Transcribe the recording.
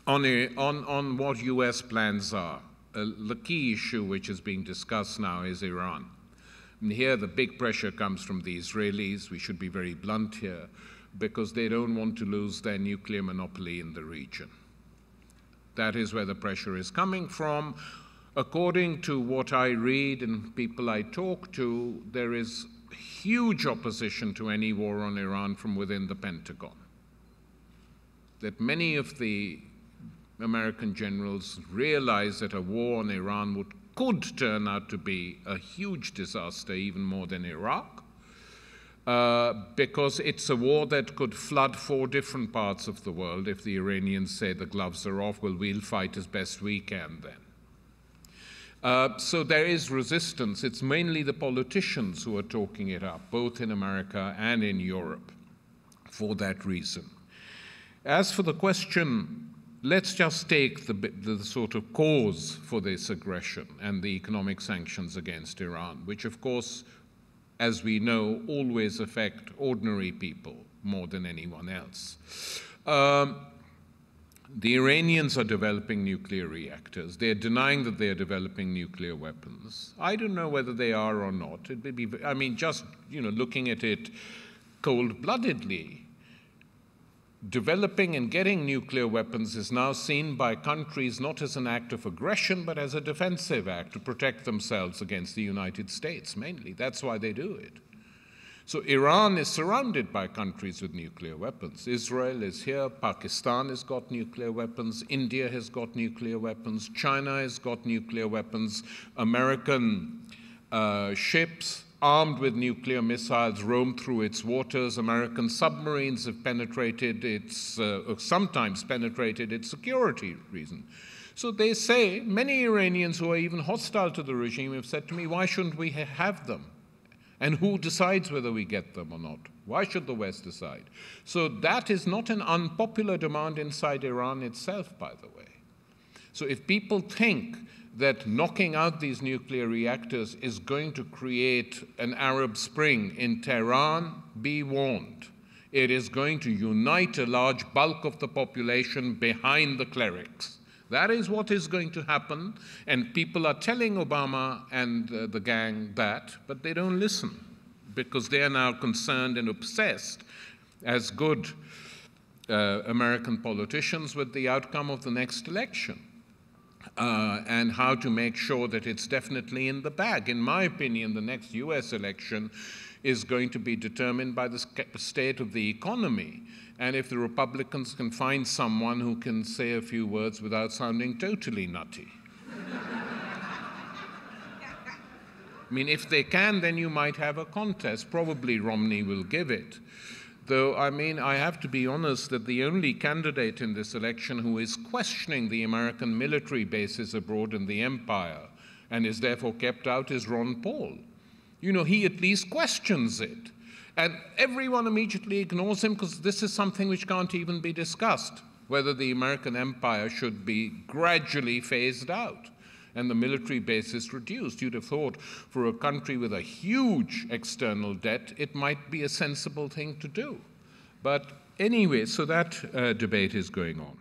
On what US plans are, the key issue which is being discussed now is Iran. And here the big pressure comes from the Israelis. We should be very blunt here, because they don't want to lose their nuclear monopoly in the region. That is where the pressure is coming from. According to what I read and people I talk to, there is huge opposition to any war on Iran from within the Pentagon. That many of the American generals realize that a war on Iran could turn out to be a huge disaster, even more than Iraq, because it's a war that could flood 4 different parts of the world. If the Iranians say the gloves are off, well, we'll fight as best we can then. So there is resistance. It's mainly the politicians who are talking it up, both in America and in Europe, for that reason. As for the question, let's just take the sort of cause for this aggression and the economic sanctions against Iran, which of course, as we know, always affect ordinary people more than anyone else. The Iranians are developing nuclear reactors. They're denying that they're developing nuclear weapons. I don't know whether they are or not. It may be, I mean, just looking at it cold-bloodedly, developing and getting nuclear weapons is now seen by countries not as an act of aggression, but as a defensive act to protect themselves against the United States, mainly. That's why they do it. So Iran is surrounded by countries with nuclear weapons. Israel is here, Pakistan has got nuclear weapons, India has got nuclear weapons, China has got nuclear weapons, American ships armed with nuclear missiles roam through its waters. American submarines have penetrated its, sometimes penetrated its security reason. So they say, many Iranians who are even hostile to the regime have said to me, why shouldn't we have them? And who decides whether we get them or not? Why should the West decide? So that is not an unpopular demand inside Iran itself, by the way. So if people think that knocking out these nuclear reactors is going to create an Arab Spring in Tehran, be warned. It is going to unite a large bulk of the population behind the clerics. That is what is going to happen, and people are telling Obama and the gang that, but they don't listen, because they are now concerned and obsessed, as good American politicians, with the outcome of the next election. And how to make sure that it's definitely in the bag. In my opinion, the next US election is going to be determined by the state of the economy. And if the Republicans can find someone who can say a few words without sounding totally nutty. I mean, if they can, then you might have a contest. Probably Romney will give it. Though, I mean, I have to be honest that the only candidate in this election who is questioning the American military bases abroad in the empire and is therefore kept out is Ron Paul. He at least questions it. And everyone immediately ignores him because this is something which can't even be discussed, whether the American empire should be gradually phased out and the military bases reduced. You'd have thought for a country with a huge external debt, it might be a sensible thing to do. But anyway, so that debate is going on.